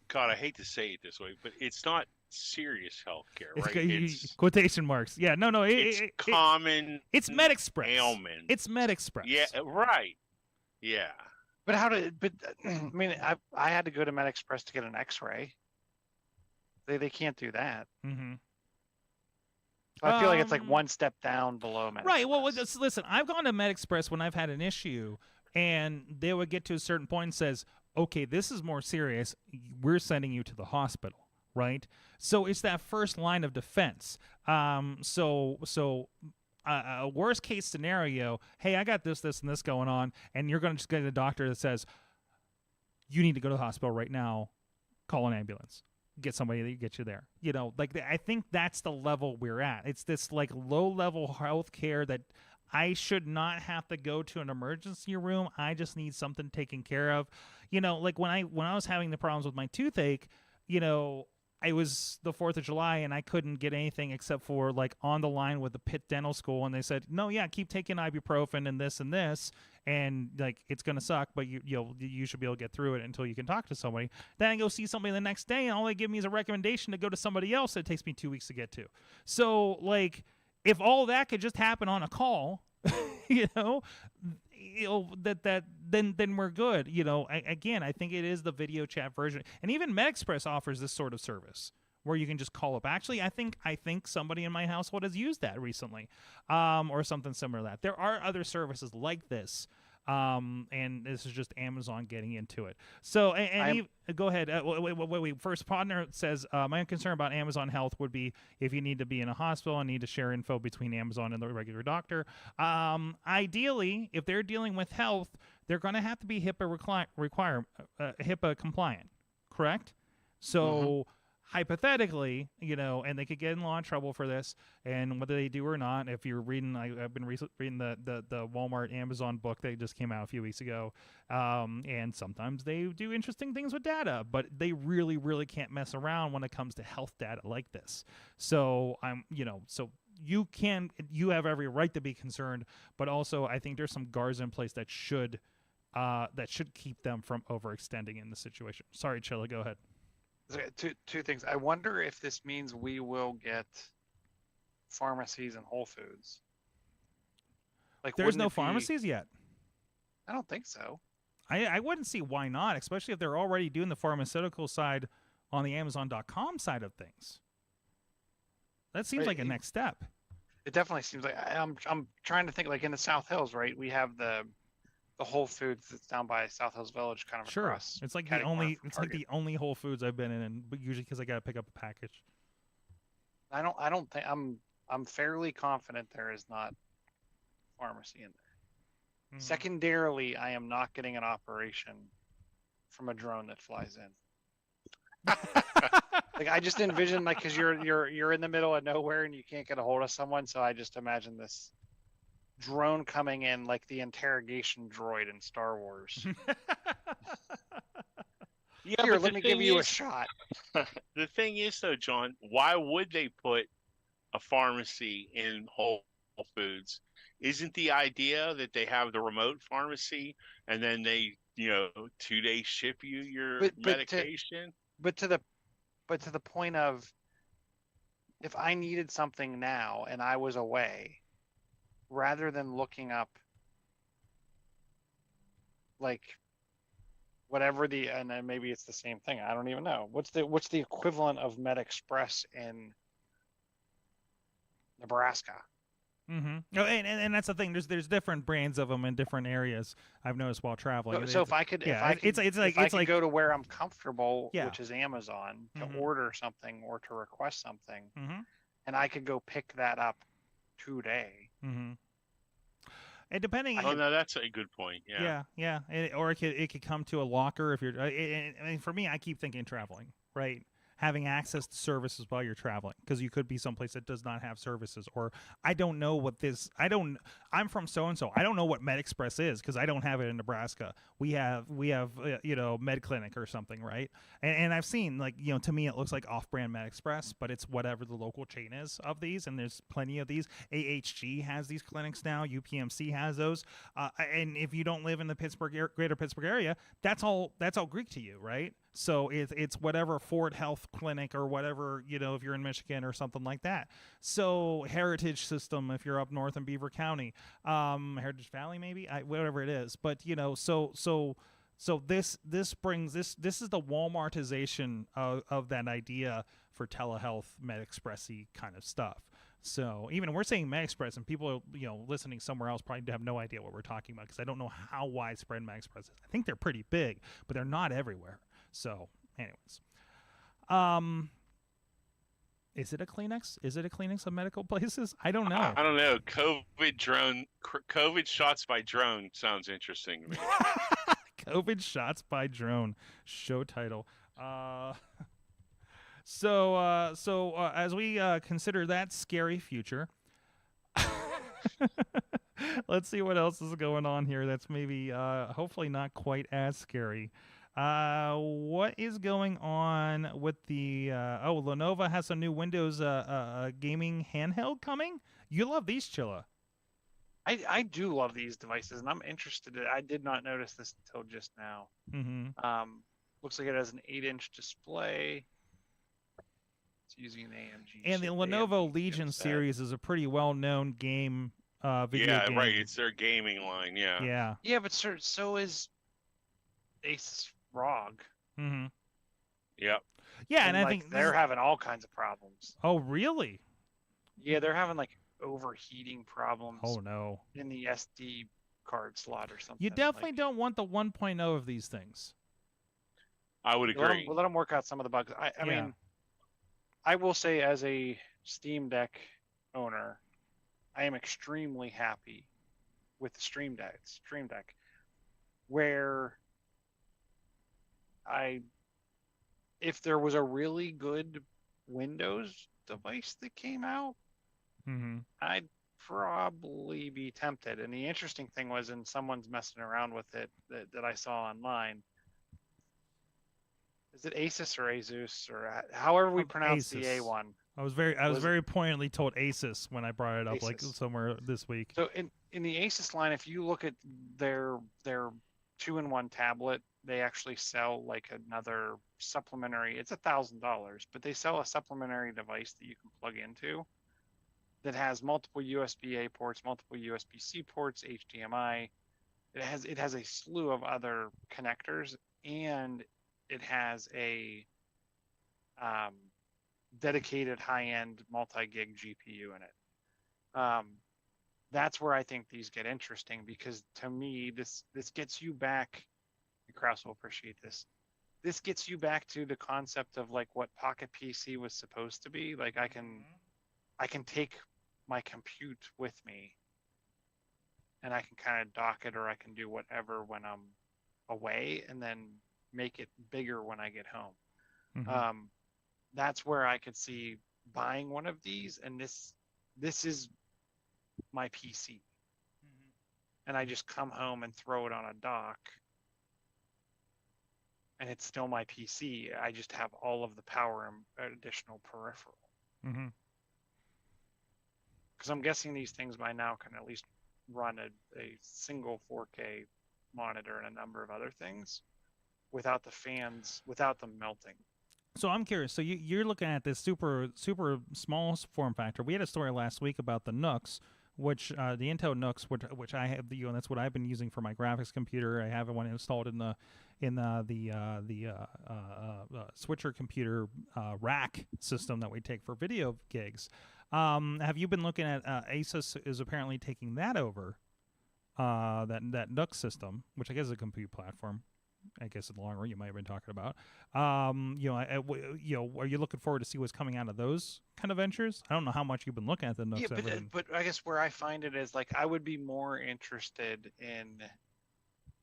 God, I hate to say it this way, but it's not serious healthcare, right? It's quotation marks. Yeah, no. It's common. It's MedExpress. Ailment. It's MedExpress. Yeah, right. Yeah. But I mean, I had to go to MedExpress to get an X-ray. They can't do that. Mm-hmm. So I feel like it's like one step down below MedExpress. Right. Well, listen, I've gone to MedExpress when I've had an issue, and they would get to a certain point and says, okay, this is more serious. We're sending you to the hospital. Right, so it's that first line of defense. So worst case scenario, hey, I got this, and this going on, and you're going to just get a doctor that says you need to go to the hospital right now. Call an ambulance, get somebody to get you there. You know, like I think that's the level we're at. It's this like low level health care that I should not have to go to an emergency room. I just need something taken care of. You know, like when I was having the problems with my toothache, you know, it was the 4th of July and I couldn't get anything except for like on the line with the Pitt Dental School. And they said, no, yeah, keep taking ibuprofen and this. And like, it's going to suck, but you should be able to get through it until you can talk to somebody. Then I go see somebody the next day and all they give me is a recommendation to go to somebody else that takes me 2 weeks to get to. So like, if all that could just happen on a call, then we're good. I think it is the video chat version, and even MedExpress offers this sort of service where you can just call up. Actually, I think somebody in my household has used that recently, or something similar to that. There are other services like this, and this is just Amazon getting into it. So, go ahead. Wait. First, Podner says, my concern about Amazon Health would be if you need to be in a hospital and need to share info between Amazon and the regular doctor. Ideally, if they're dealing with health, they're going to have to be HIPAA HIPAA compliant, correct? So hypothetically, and they could get in a lot of trouble for this, and whether they do or not, if you're reading, I've been reading the Walmart Amazon book that just came out a few weeks ago, and sometimes they do interesting things with data, but they really, really can't mess around when it comes to health data like this. So you have every right to be concerned, but also I think there's some guards in place that should keep them from overextending in the situation. Sorry, Chilla, go ahead. Two things. I wonder if this means we will get pharmacies and Whole Foods. Like, there's no pharmacies yet. I don't think so. I wouldn't see why not, especially if they're already doing the pharmaceutical side on the Amazon.com side of things. That seems like a next step. It definitely seems like I'm trying to think, like in the South Hills, right? We have the Whole Foods that's down by South Hills Village, kind of across. It's like the only Whole Foods I've been in, but usually because I got to pick up a package. I don't think I'm fairly confident there is not pharmacy in there. Mm-hmm. Secondarily, I am not getting an operation from a drone that flies in. Like, I just envision, like, because you're in the middle of nowhere and you can't get a hold of someone, so I just imagine this drone coming in like the interrogation droid in Star Wars. Yeah, here, let me give you a shot. The thing is, though, John, why would they put a pharmacy in Whole Foods? Isn't the idea that they have the remote pharmacy and then they, 2-day ship you your medication? But to the point of, if I needed something now and I was away, rather than looking up like whatever and then maybe it's the same thing, I don't even know. What's the equivalent of MedExpress in Nebraska? Mm-hmm. Oh, and that's the thing. There's different brands of them in different areas. I've noticed while traveling. So if I could go to where I'm comfortable, which is Amazon, to order something or to request something, and I could go pick that up today. Mm-hmm. And depending. Oh no, that's a good point. Yeah. Or it could come to a locker if you're. I mean, for me, I keep thinking traveling, right? Having access to services while you're traveling, because you could be someplace that does not have services, or I don't know what I'm from so-and-so. I don't know what MedExpress is because I don't have it in Nebraska. We have Med Clinic or something, right? And I've seen, like, to me it looks like off-brand MedExpress, but it's whatever the local chain is of these, and there's plenty of these. AHG has these clinics now. UPMC has those. And if you don't live in the greater Pittsburgh area, that's all Greek to you, right? So it's whatever Ford Health Clinic or whatever, if you're in Michigan or something like that. So Heritage System, if you're up north in Beaver County, Heritage Valley, maybe, whatever it is. But, so this brings this is the Walmartization of that idea for telehealth, MedExpress-y kind of stuff. So even we're saying MedExpress, and people, listening somewhere else probably have no idea what we're talking about, because I don't know how widespread MedExpress is. I think they're pretty big, but they're not everywhere. So, anyways, is it a Kleenex? Is it a Kleenex of medical places? I don't know. I don't know. COVID shots by drone sounds interesting to me. COVID shots by drone, show title. So as we consider that scary future, let's see what else is going on here. That's maybe hopefully not quite as scary. What is going on with the Lenovo has some new Windows gaming handheld coming? You love these, Chilla. I do love these devices, and I'm interested in it. I did not notice this until just now. Mm-hmm. Looks like it has an 8-inch display. It's using an AMG. And the Lenovo Legion series is a pretty well-known game video game. Right. It's their gaming line. Yeah. Yeah, but so is Asus ROG. Mm-hmm. Yep. Yeah, and I think they're having all kinds of problems. Oh, really? Yeah, they're having like overheating problems. Oh no. In the SD card slot or something. You definitely don't want the 1.0 of these things. I would agree. Let them work out some of the bugs. I mean, I will say as a Steam Deck owner, I am extremely happy with the Stream Deck, where if there was a really good Windows device that came out, I'd probably be tempted. And the interesting thing was, and someone's messing around with it that I saw online. Is it Asus or Asus or however we pronounce Asus. the A one? I was very poignantly told Asus when I brought it up, Asus. like somewhere this week. So in the Asus line, if you look at their 2-in-1 tablet, they actually sell like another supplementary. It's $1,000, but they sell a supplementary device that you can plug into that has multiple USB-A ports, multiple USB-C ports, HDMI. It has a slew of other connectors, and it has a dedicated high-end multi-gig GPU in it. That's where I think these get interesting, because to me, this gets you back. Kraus will appreciate this. This gets you back to the concept of like what Pocket PC was supposed to be. Like I can take my compute with me, and I can kind of dock it, or I can do whatever when I'm away, and then make it bigger when I get home. That's where I could see buying one of these, and this is my PC, and I just come home and throw it on a dock, and it's still my PC. I just have all of the power and additional peripheral. Because I'm guessing these things by now can at least run a single 4K monitor and a number of other things without the fans, without them melting. So I'm curious. So you're looking at this super small form factor. We had a story last week about the Nooks, which the Intel Nooks, which I have, and that's what I've been using for my graphics computer. I have one installed in the switcher computer rack system that we take for video gigs. Have you been looking at Asus is apparently taking that over, that Nook system, which I guess is a compute platform. I guess in the long run you might have been talking about. Are you looking forward to see what's coming out of those kind of ventures? I don't know how much you've been looking at the Nooks. Yeah, but I guess where I find it is like I would be more interested in.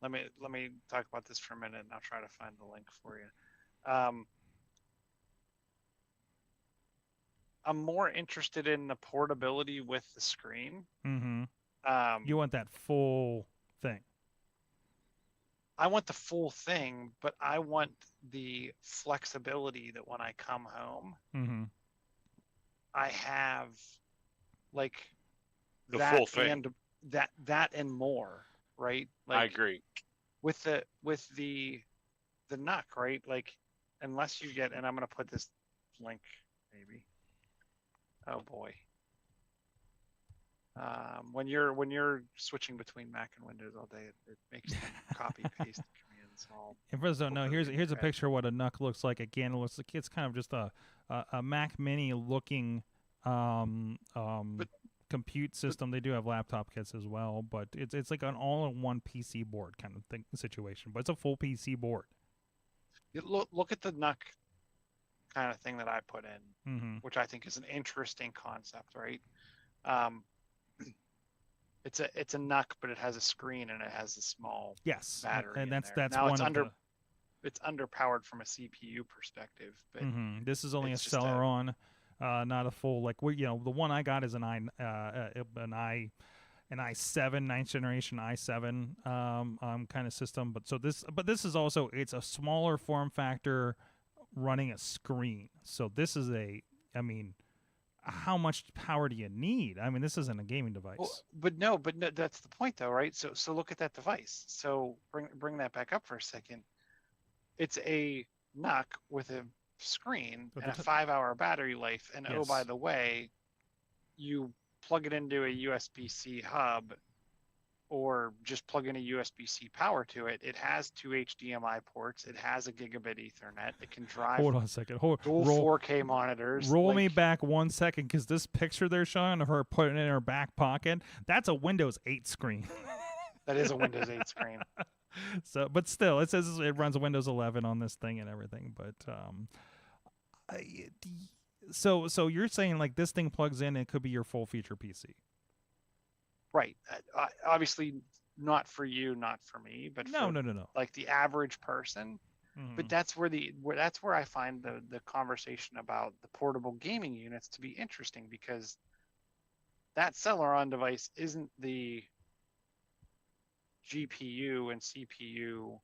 Let me talk about this for a minute, and I'll try to find the link for you. I'm more interested in the portability with the screen. You want that full thing. I want the full thing, but I want the flexibility that when I come home, I have like the full thing, and that and more, right? Like, I agree. With the Nook, right? Like, unless you get, and I'm gonna put this link maybe. Oh boy. When you're switching between Mac and Windows all day, it makes them copy paste commands all. If you don't know, here's a picture of what a Nook looks like. Again, it looks like it's kind of just a Mac Mini looking compute system. They do have laptop kits as well, but it's like an all-in-one PC board kind of situation. But it's a full PC board. Look at the Nook kind of thing that I put in, which I think is an interesting concept, right? It's a Nook, but it has a screen and it has a small battery. And that's now one it's underpowered from a CPU perspective. But this is only a Celeron, not a full the one I got is an i7 9th generation i7 kind of system. But this is also, it's a smaller form factor running a screen. So this is how much power do you need? I mean, this isn't a gaming device. Well, but no, that's the point though, right? So look at that device. So bring that back up for a second. It's a Nook with a screen and a 5-hour battery life. And oh, by the way, you plug it into a USB-C hub or just plug in a USB-C power to it. It has 2 HDMI ports. It has a gigabit Ethernet. It can drive. Hold on a second. Dual 4K monitors. Roll me back 1 second, because this picture they're showing of her putting it in her back pocket, that's a Windows 8 screen. That is a Windows 8 screen. So, but still, it says it runs Windows 11 on this thing and everything. But so you're saying like this thing plugs in, it could be your full feature PC. Right. Obviously not for you, not for me, but no. Like the average person. Mm-hmm. But that's where I find the conversation about the portable gaming units to be interesting, because that Celeron device isn't the GPU and CPU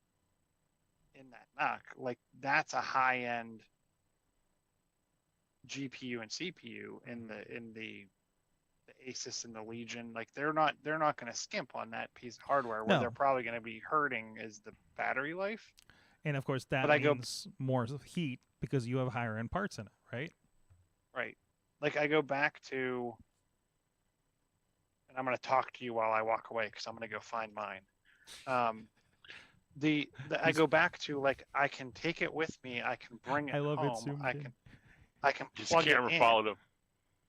in that NUC. Like, that's a high-end GPU and CPU in the Asus and the Legion. Like, they're not going to skimp on that piece of hardware. Where they're probably going to be hurting is the battery life. And of course that means more heat because you have higher end parts in it, right? Right. Like, I go back to, and I'm going to talk to you while I walk away because I'm going to go find mine. I go back to, like, I can take it with me. I can bring it home. I can plug it in. Followed him.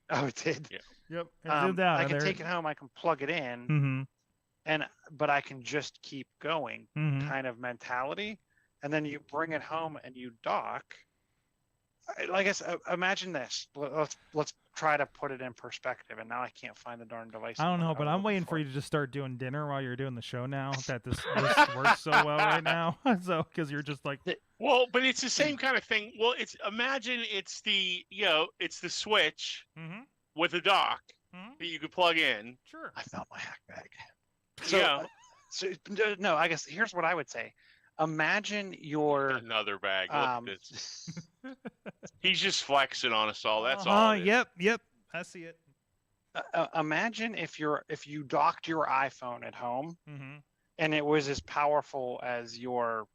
Oh, it did. Yeah. Yep. I can take it home. I can plug it in, but I can just keep going, kind of mentality. And then you bring it home and you dock. Like I said, imagine this. Let's try to put it in perspective. And now I can't find the darn device. I don't know, but I'm waiting for you to just start doing dinner while you're doing the show now. That this works so well right now. So because you're just like, well, but it's the same kind of thing. Well, imagine it's the switch with a dock that you could plug in. Sure. I found my hack bag. So no, I guess here's what I would say. Imagine another bag. He's just flexing on us all. That's all. Yep. I see it. Imagine if you docked your iPhone at home, and it was as powerful as your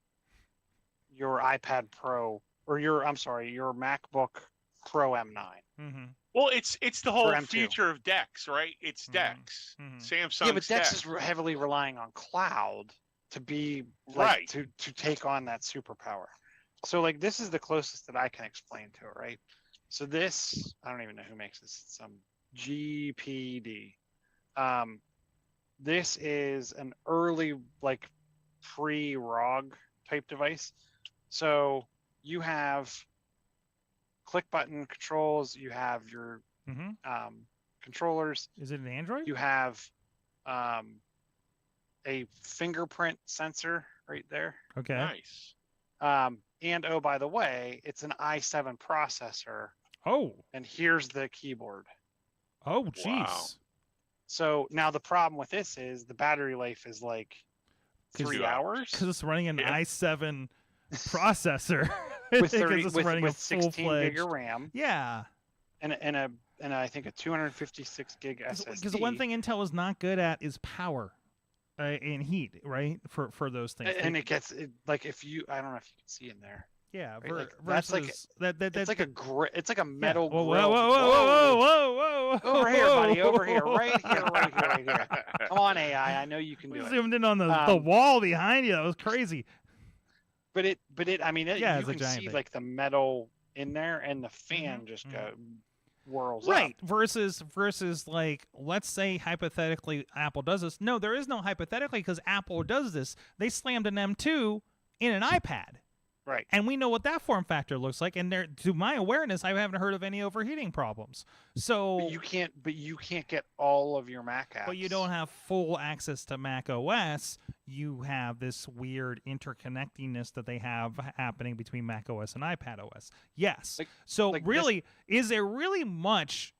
iPad Pro or your MacBook Pro M9. Well, it's the whole future of DeX, right? It's DeX. Samsung. Yeah, but DeX is heavily relying on cloud to be to take on that superpower. So, like, this is the closest that I can explain to it, right? So this, I don't even know who makes this. It's some GPD. This is an early, like, pre-ROG type device. So you have click button controls. You have your controllers. Is it an Android? You have a fingerprint sensor right there. Okay. Nice. And oh, by the way, it's an i7 processor. Oh. And here's the keyboard. Oh, jeez. Wow. So now the problem with this is the battery life is like 3 hours. Because it's running an i7 processor. with 16 gig of RAM. Yeah. And I think a 256 gig SSD. Because the one thing Intel is not good at is power. And heat, right? For those things, and it gets like, if you, I don't know if you can see in there. Yeah, right? versus it's like a metal grill. Whoa! Over here, buddy, over here, right here. Come on, AI, I know you can do it. Zoomed in on the wall behind you. That was crazy. But you can see thing. Like the metal in there, and the fan just whirls right up. versus like, let's say hypothetically Apple does this. No, there is no hypothetically, because Apple does this. They slammed an M2 in an iPad, right? And we know what that form factor looks like, and there, to my awareness, I haven't heard of any overheating problems. So but you can't get all of your Mac apps. But you don't have full access to Mac OS. You have this weird interconnectingness that they have happening between Mac OS and iPad OS. Yes. Is there really much?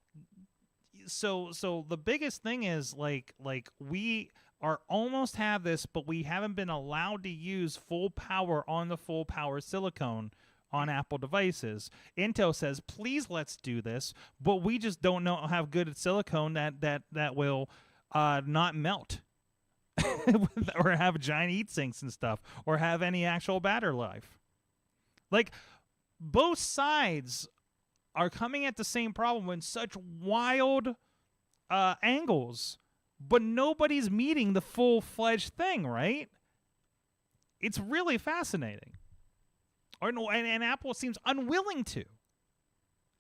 So the biggest thing is like we are almost have this, but we haven't been allowed to use full power on the full power silicone on Apple devices. Intel says, please, let's do this, but we just don't have good silicone that will not melt or have giant heat sinks and stuff, or have any actual battery life. Like, both sides are coming at the same problem in such wild angles but nobody's meeting the full-fledged thing, right? It's really fascinating. Or no, and Apple seems unwilling to.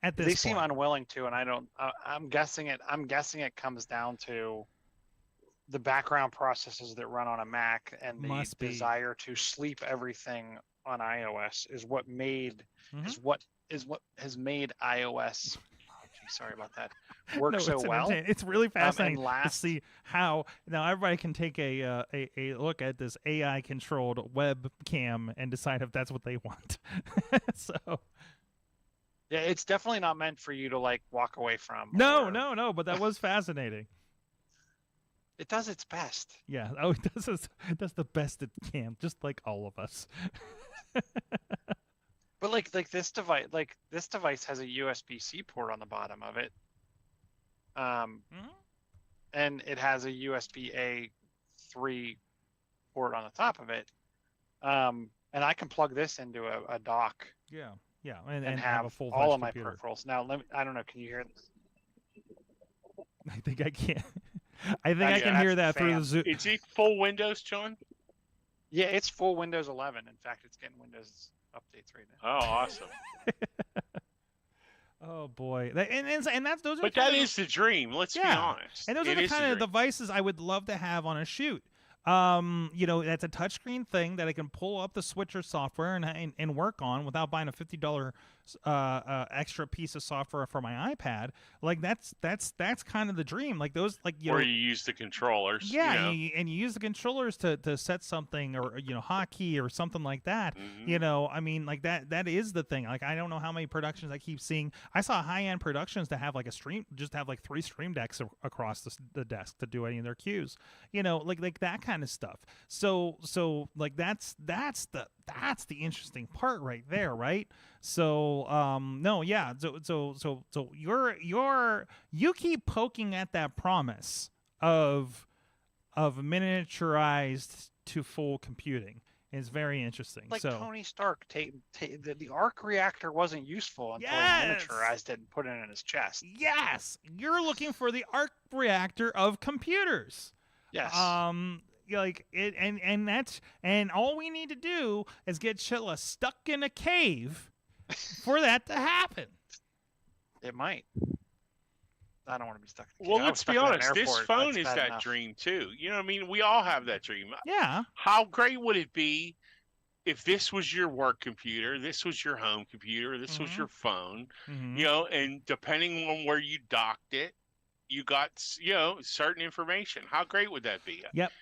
At this they point. seem unwilling to, and I don't. I'm guessing it comes down to the background processes that run on a Mac and the desire to sleep everything on iOS is what has made iOS. Sorry about that. Work so well. It's really fascinating to see how now everybody can take a look at this AI controlled webcam and decide if that's what they want. So. Yeah, it's definitely not meant for you to like walk away from. No, but that was fascinating. It does its best. Yeah, it does the best it can, just like all of us. But like this device has a USB-C port on the bottom of it. And it has a USB-A 3 port on the top of it. And I can plug this into a dock. Yeah, and have a full all of my computer. peripherals. Now, I don't know. Can you hear this? I think I can. I think I can hear that through the Zoom. Is it full Windows, John? Yeah, it's full Windows 11. In fact, it's getting Windows updates right now. Oh, awesome. Oh boy, and that's those. But that is the dream. Let's be honest. And those are the kind of devices I would love to have on a shoot. That's a touchscreen thing that I can pull up the switcher software and work on without buying a $50 extra piece of software for my iPad. Like that's kind of the dream. Like those, like you use the controllers. Yeah, and you use the controllers to set something or hotkey or something like that. Mm-hmm. I mean, like that is the thing. Like I don't know how many productions I keep seeing. I saw high-end productions that have like like 3 stream decks across the desk to do any of their cues. Like that kind of stuff. So like that's the interesting part right there, right? So so you keep poking at that promise of miniaturized to full computing. It's very interesting. Like Tony Stark, the arc reactor wasn't useful until he miniaturized it and put it in his chest. Yes, you're looking for the arc reactor of computers. Yes. Like it, and all we need to do is get Chilla stuck in a cave for that to happen. It might. I don't want to be stuck in a cave. Well, let's be honest. This phone is that dream too. You know what I mean? We all have that dream. Yeah. How great would it be if this was your work computer, this was your home computer, this was your phone, and depending on where you docked it, you got, certain information. How great would that be? Yep.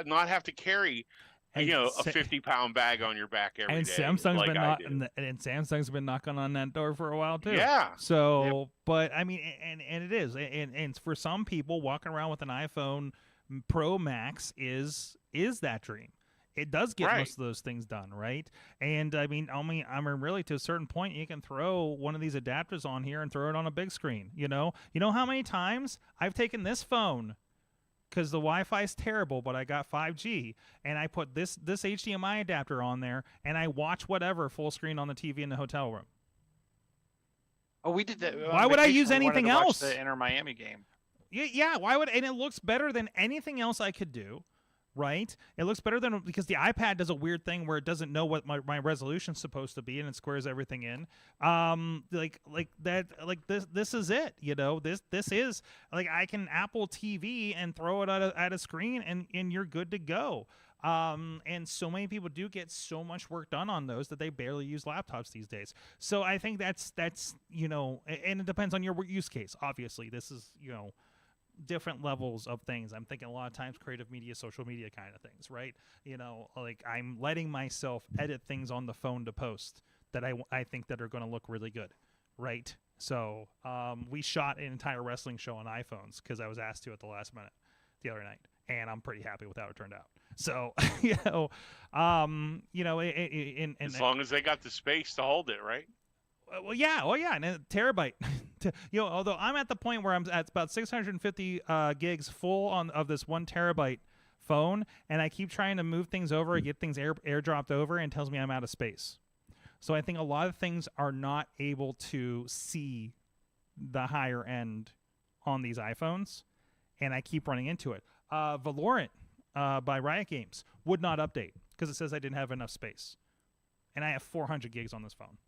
Not have to carry, a 50-pound bag on your back every day. And Samsung's been knocking on that door for a while too. Yeah. So, but I mean, and it is, and for some people, walking around with an iPhone Pro Max is that dream. It does get most of those things done, right? And I mean, really to a certain point, you can throw one of these adapters on here and throw it on a big screen. You know how many times I've taken this phone because the Wi-Fi is terrible, but I got 5G, and I put this HDMI adapter on there, and I watch whatever full screen on the TV in the hotel room. Oh, we did that. Why would I use anything else? The Inter Miami game. Yeah. Why would? And it looks better than anything else I could do. Right? It looks better than, because the iPad does a weird thing where it doesn't know what my resolution's supposed to be and it squares everything in. Like this is it, this is like, I can Apple TV and throw it at a screen and you're good to go. And so many people do get so much work done on those that they barely use laptops these days. So I think that's, and it depends on your use case. Obviously, this is, different levels of things. I'm thinking a lot of times creative media, social media kind of things, right? Like I'm letting myself edit things on the phone to post that I think that are going to look really good, right? So we shot an entire wrestling show on iPhones because I was asked to at the last minute the other night, and I'm pretty happy with how it turned out. So as long as they got the space to hold it, right? Well, yeah. Oh, yeah. And a terabyte. Although I'm at the point where I'm at about 650 gigs full of this 1 terabyte phone, and I keep trying to move things over and get things airdropped over, and it tells me I'm out of space. So I think a lot of things are not able to see the higher end on these iPhones, and I keep running into it. Valorant by Riot Games would not update because it says I didn't have enough space, and I have 400 gigs on this phone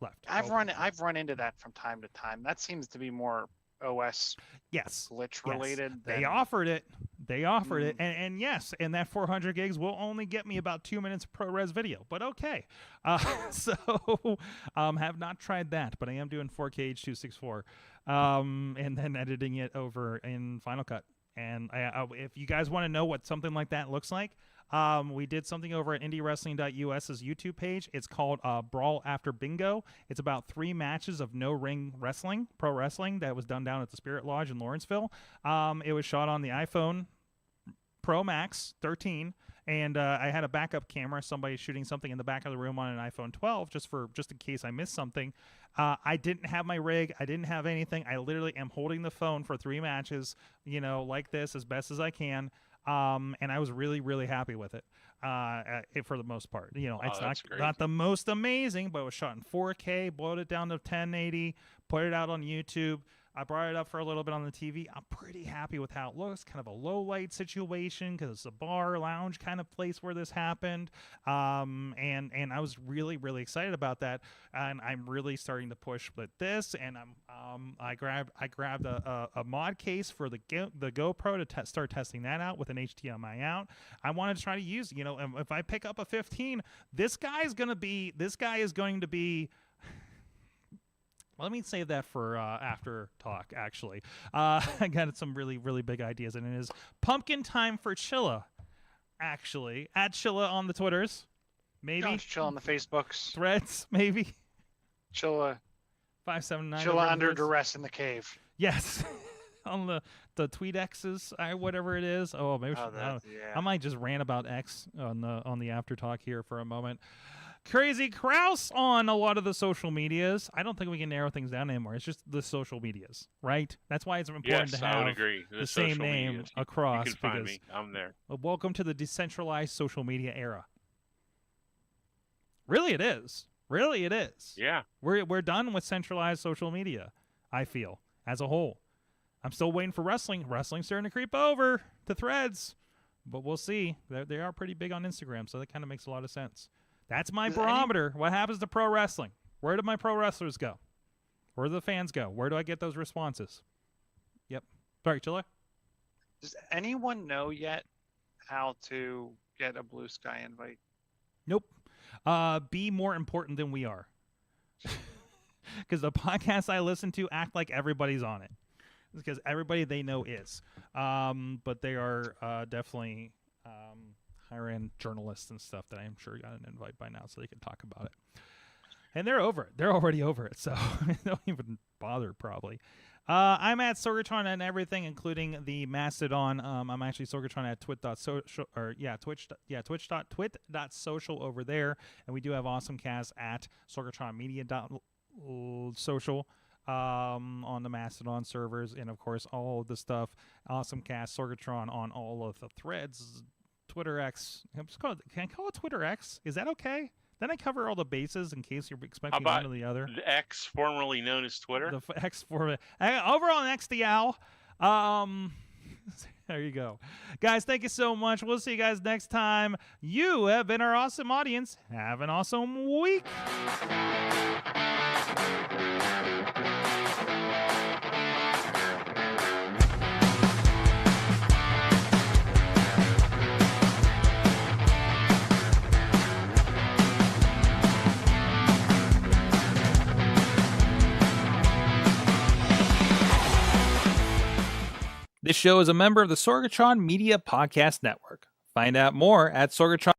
left. I've run into that from time to time. That seems to be more OS glitch related. They offered it. And yes, and that 400 gigs will only get me about 2 minutes of ProRes video, but okay. So have not tried that, but I am doing 4K H.264 and then editing it over in Final Cut. And if you guys want to know what something like that looks like, we did something over at IndieWrestling.US's YouTube page. It's called Brawl After Bingo. It's about 3 matches of no-ring wrestling, pro wrestling, that was done down at the Spirit Lodge in Lawrenceville. It was shot on the iPhone Pro Max 13, and I had a backup camera, somebody shooting something in the back of the room on an iPhone 12, just in case I missed something. I didn't have my rig. I didn't have anything. I literally am holding the phone for 3 matches, like this, as best as I can. And I was really, really happy with it, for the most part. It's not the most amazing, but it was shot in 4K, blowed it down to 1080, put it out on YouTube. I brought it up for a little bit on the TV. I'm pretty happy with how it looks. Kind of a low light situation because it's a bar lounge kind of place where this happened. And I was really, really excited about that. And I'm really starting to push with this. And I grabbed a mod case for the GoPro to start testing that out with an HDMI out. I wanted to try to use, if I pick up a 15, this guy is going to be. Let me save that for after talk, actually. I got some really, really big ideas, and it is pumpkin time for Chilla, actually. At Chilla on the Twitters. Maybe. Chilla on the Facebooks. Threads, maybe. Chilla. 579. Chilla under duress in the cave. Yes. On the tweet X's, whatever it is. Oh, maybe I might just rant about X on the after talk here for a moment. Crazy Kraus on a lot of the social medias. I don't think we can narrow things down anymore. It's just the social medias, right? That's why it's important to have I would agree. The same name medias. Across. You can find me. I'm there. Welcome to the decentralized social media era. Really, it is. Yeah. We're done with centralized social media, I feel, as a whole. I'm still waiting for wrestling. Wrestling's starting to creep over to Threads, but we'll see. They are pretty big on Instagram, so that kind of makes a lot of sense. That's my barometer. What happens to pro wrestling? Where do my pro wrestlers go? Where do the fans go? Where do I get those responses? Yep. Sorry, Chilla. Does anyone know yet how to get a Blue Sky invite? Nope. Be more important than we are. Because the podcasts I listen to act like everybody's on it. Because everybody they know is. But they are definitely... higher-end journalists and stuff that I'm sure got an invite by now so they can talk about it. And they're over it. They're already over it, so they don't even bother probably. I'm at Sorgatron and everything, including the Mastodon. I'm actually Sorgatron at twitch.social over there. And we do have AwesomeCast at sorgatronmedia.social on the Mastodon servers. And, of course, all of the stuff, AwesomeCast, Sorgatron on all of the threads, Twitter X. Can I call it Twitter X? Is that okay? Then I cover all the bases in case you're expecting one or the other. The X, formerly known as Twitter. The X over on XDL. There you go. Guys, thank you so much. We'll see you guys next time. You have been our awesome audience. Have an awesome week. This show is a member of the Sorgatron Media Podcast Network. Find out more at Sorgatron.